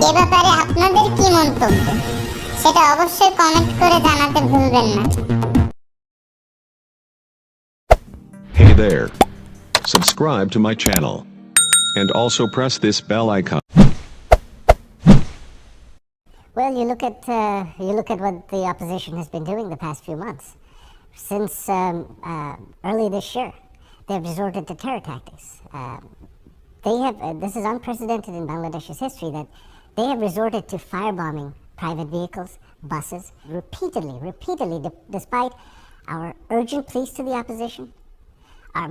এ ব্যাপারে আপনাদের কি মন্তব্য সেটা অবশ্যই কমেন্ট করে জানাতে ভুলবেন না। Hey there. Subscribe to my channel. And also press this bell icon. Well, you look at what the opposition has been doing the past few months. Since early this year, they've resorted to terror tactics. This is unprecedented in Bangladesh's history, that they have resorted to firebombing private vehicles, buses, repeatedly, despite our urgent pleas to the opposition,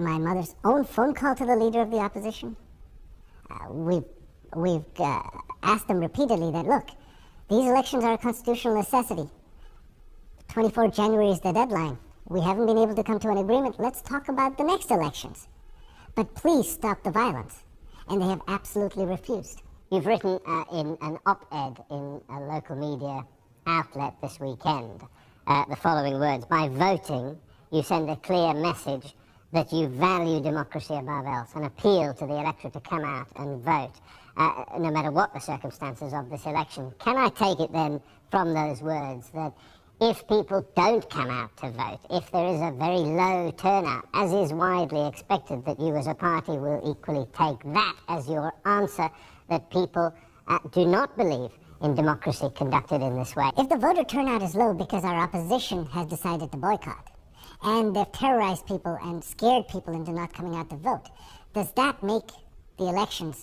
my mother's own phone call to the leader of the opposition. We've asked them repeatedly that, look, these elections are a constitutional necessity. 24 January is the deadline. We haven't been able to come to an agreement. Let's talk about the next elections. But please stop the violence. And they have absolutely refused. You've written in an op-ed in a local media outlet this weekend the following words: by voting, you send a clear message that you value democracy above else, and appeal to the electorate to come out and vote, no matter what the circumstances of this election. Can I take it then from those words that if people don't come out to vote, if there is a very low turnout, as is widely expected, that you as a party will equally take that as your answer, that people do not believe in democracy conducted in this way? If the voter turnout is low because our opposition has decided to boycott, and they've terrorized people and scared people into not coming out to vote, does that make the elections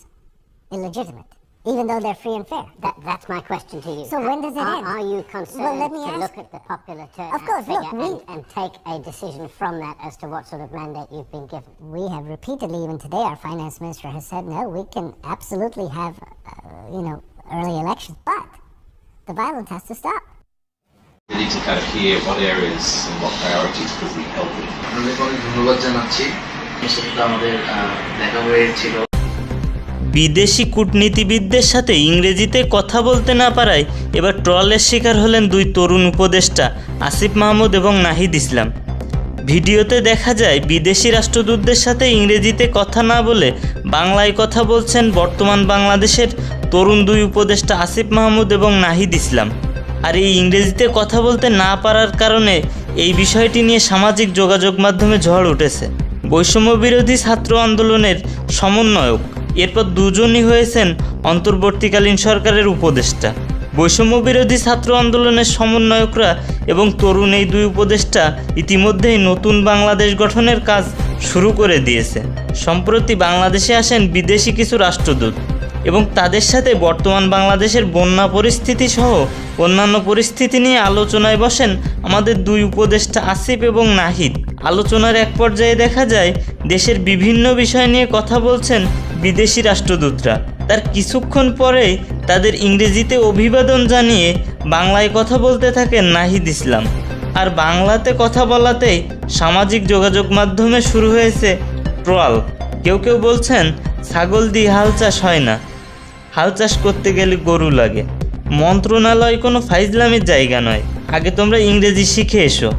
illegitimate, even though they're free and fair? That's my question to you. So when does it end? Are you concerned look at the popular turnout figure and take a decision from that as to what sort of mandate you've been given? We have repeatedly, even today, our finance minister has said, no, we can absolutely have, early elections, but the violence has to stop. We need to kind of hear what areas and what priorities could we help with. আপনাদেরকে অনেক ধন্যবাদ জানাচ্ছি। আপনার সাথে তো আমাদের দেখা হয়েছিল। বিদেশি কূটনীতিবিদদের সাথে ইংরেজিতে কথা বলতে না পারায় এবার ট্রলের শিকার হলেন দুই তরুণ উপদেষ্টা আসিফ মাহমুদ এবং নাহিদ ইসলাম। ভিডিওতে দেখা যায় বিদেশি রাষ্ট্রদূতদের সাথে ইংরেজিতে কথা না বলে বাংলায় কথা বলছেন বর্তমান বাংলাদেশের তরুণ দুই উপদেষ্টা আসিফ মাহমুদ এবং নাহিদ ইসলাম। আর এই ইংরেজিতে কথা বলতে না পারার কারণে এই বিষয়টি নিয়ে সামাজিক যোগাযোগ মাধ্যমে ঝড় উঠেছে। বৈষম্য বিরোধী ছাত্র আন্দোলনের সমন্বয়ক, এরপর দুজনই হয়েছেন অন্তর্বর্তীকালীন সরকারের উপদেষ্টা। বৈষম্য বিরোধী ছাত্র আন্দোলনের সমন্বয়করা এবং তরুণ এই দুই উপদেষ্টা ইতিমধ্যেই নতুন বাংলাদেশ গঠনের কাজ শুরু করে দিয়েছে। সম্প্রতি বাংলাদেশে আসেন বিদেশি কিছু রাষ্ট্রদূত এবং তাদের সাথে বর্তমান বাংলাদেশের বন্যা পরিস্থিতি সহ অন্যান্য পরিস্থিতি নিয়ে আলোচনায় বসেন আমাদের দুই উপদেষ্টা আসিফ এবং নাহিদ। আলোচনার এক পর্যায়ে দেখা যায় দেশের বিভিন্ন বিষয় নিয়ে কথা বলছেন বিদেশি রাষ্ট্রদূতরা। তার কিছুক্ষণ পরেই তাদের ইংরেজিতে অভিবাদন জানিয়ে বাংলায় কথা বলতে থাকেন নাহিদ ইসলাম। আর বাংলাতে কথা বলাতেই সামাজিক যোগাযোগ মাধ্যমে শুরু হয়েছে ট্রল। কেউ বলছেন ছাগল দিয়ে হাল চাষ হয় না, হাল চাষ করতে গেলে গরু লাগে। মন্ত্রণালয় কোনো ফাইজলামের জায়গা নয়, আগে তোমরা ইংরেজি শিখে এসো।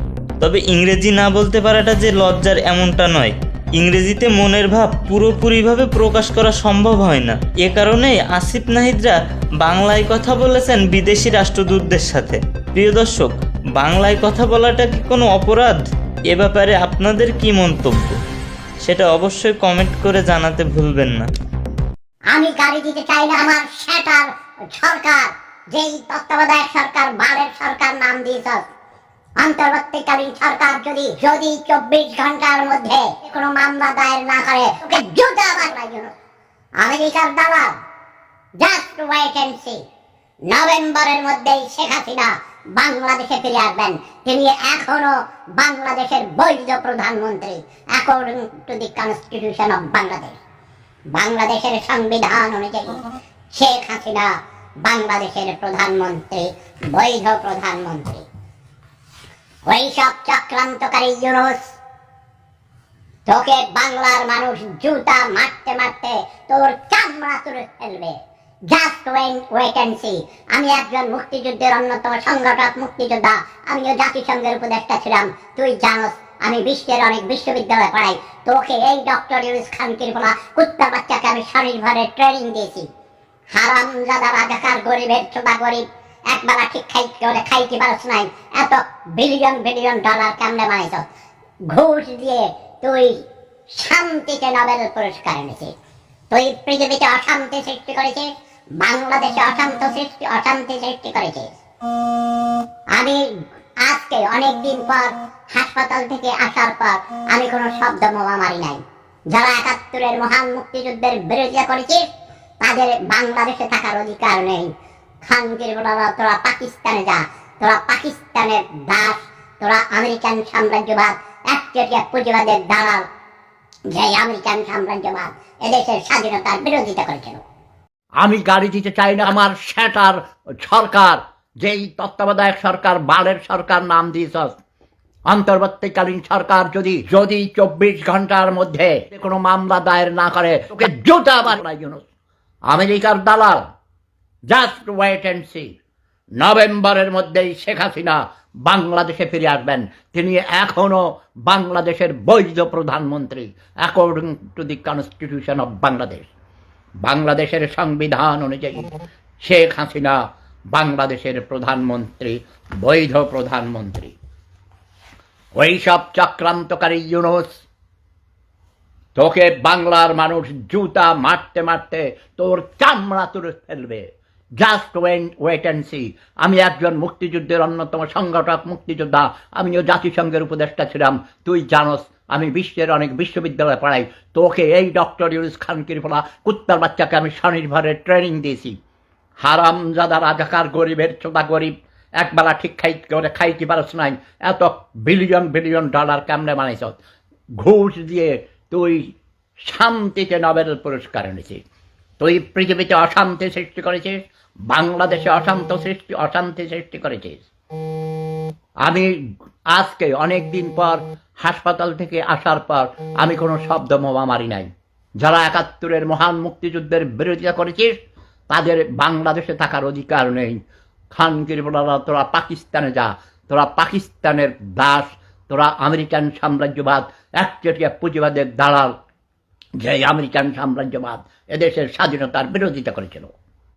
তবে ইংরেজি না বলতে পারাটা যে লজ্জার এমনটা নয়, ইংরেজিতে মনের ভাব পুরোপুরিভাবে প্রকাশ করা সম্ভব হয় না। এ কারণেই আসিফ নাহিদরা বাংলায় কথা বলেছেন বিদেশি রাষ্ট্রদূতদের সাথে। প্রিয় দর্শক, বাংলায় কথা বলাটা কি কোনো অপরাধ? এ ব্যাপারে আপনাদের কি মন্তব্য সেটা অবশ্যই কমেন্ট করে জানাতে ভুলবেন না। আমি গাড়ি দিতে চাই না আমার সেটার সরকার, যেই তত্ত্বাবধায়ক সরকার, বালের সরকার নাম দিয়েছে। অন্তর্বর্তীকালীন সরকার যদি 24 ঘন্টার মধ্যে কোনো মামলা দায়ের না করে, ওকে জুতা বাংলায় জন্য আমেরিকার দালাল। Just wait and see. নভেম্বরের মধ্যেই শেখ হাসিনা বাংলাদেশে ফিরে আসবেন। তিনি এখনো বাংলাদেশের বৈধ প্রধানমন্ত্রী according to the constitution of Bangladesh. বাংলাদেশের সংবিধান অনুযায়ী শেখ হাসিনা বাংলাদেশের প্রধানমন্ত্রী, বৈধ প্রধানমন্ত্রী। ওই সব চক্রান্তকারী ইউনুস, তোকে বাংলার মানুষ জুতা মারতে মারতে তোর চামড়া তুলে ফেলবে। Just wait and see. আমি একজন মুক্তিযুদ্ধের অন্যতম সংগঠক মুক্তিযোদ্ধা, আমিও জাতিসংঘের উপদেষ্টা ছিলাম। তুই জানোস আমি বিশ্বের অনেক বিশ্ববিদ্যালয়ে পড়াই। তোকে এই ডক্টর ইউনুস খানকির বলা কুত্তা বাচ্চাকে আমি স্বনির্ভরের ট্রেনিং দিয়েছি। হারামজাদা রাজাকার গরিবের চোদা গরিব একবেলা ঠিক খাইতে পারছ নাই, এত বিলিয়ন বিলিয়ন ডলার কেমনে বানাইছ? ঘুষ দিয়ে তুই শান্তিতে নোবেল পুরস্কার এনেছিস, তুই পৃথিবীতে অশান্তি সৃষ্টি করেছিস, বাংলাদেশে অশান্তি সৃষ্টি করেছিস। আমি আজকে অনেকদিন পর হাসপাতাল থেকে আসার পর আমি কোনো শব্দ বোমা মারি নাই। যারা ৭১-এর মহান মুক্তিযুদ্ধের বিরোধিতা করেছিস তাদের বাংলাদেশে থাকার অধিকার নেই। খানকির বড়রা তোরা পাকিস্তানে যা, তোরা পাকিস্তানের দাস, তোরা আমেরিকান সাম্রাজ্যবাদ একচেটিয়া পুঁজিবাদের দালাল, যে আমেরিকান সাম্রাজ্যবাদ এদেশের স্বাধীনতার বিরোধিতা করেছিল। আমি গাড়ি দিতে চাই না আমার সেটার সরকার, যেই তত্ত্বাবধায়ক সরকার বালের সরকার নাম দিয়েছস, অন্তর্বর্তীকালীন সরকার যদি 24 ঘন্টার মধ্যে কোনো মামলা দায়ের না করে তোকে জুতা বানাই ইউনুস। আমেরিকার দালাল, জাস্ট ওয়েট অ্যান্ড সি। নভেম্বরের মধ্যেই শেখ হাসিনা বাংলাদেশে ফিরে আসবেন। তিনি এখনো বাংলাদেশের বৈধ প্রধানমন্ত্রী according to the constitution of Bangladesh. বাংলাদেশের সংবিধান অনুযায়ী শেখ হাসিনা বাংলাদেশের প্রধানমন্ত্রী, বৈধ প্রধানমন্ত্রী। ওই সব চক্রান্তকারী ইউনুস, তোকে বাংলার মানুষ জুতা মারতে মারতে তোর চামড়া তুলে ফেলবে। Just wait and see. আমি একজন মুক্তিযুদ্ধের অন্যতম সংগঠক মুক্তিযোদ্ধা, আমিও জাতিসংঘের উপদেষ্টা ছিলাম। তুই জানোস আমি বিশ্বের অনেক বিশ্ববিদ্যালয়ে পড়াই। তোকে এই ডক্টর ইউনুস খানকির ফলা কুত্তার বাচ্চাকে আমি স্বনির্ভরের ট্রেনিং দিয়েছি। হারামজাদা রাজাকার গরিবের চোদা গরিব একবেলা ঠিক খাইতে পারছ নাই, এত বিলিয়ন বিলিয়ন ডলার কেমনে বানাইছ? ঘুষ দিয়ে তুই শান্তিতে নোবেল পুরস্কার এনেছিস, তুই পৃথিবীতে অশান্তি সৃষ্টি করেছিস, বাংলাদেশে অশান্তি সৃষ্টি করেছিস। আমি আজকে অনেকদিন পর হাসপাতাল থেকে আসার পর আমি কোনো শব্দ বোমা মারি নাই। যারা ৭১-এর মহান মুক্তিযুদ্ধের বিরোধিতা করেছিস তাদের বাংলাদেশে থাকার অধিকার নেই। খানকির বড়রা তোরা পাকিস্তানে যা, তোরা পাকিস্তানের দাস, তোরা আমেরিকান সাম্রাজ্যবাদ একচেটিয়া পুঁজিবাদের দালাল, যে আমেরিকান সাম্রাজ্যবাদ এদেশের স্বাধীনতার বিরোধিতা করেছিল।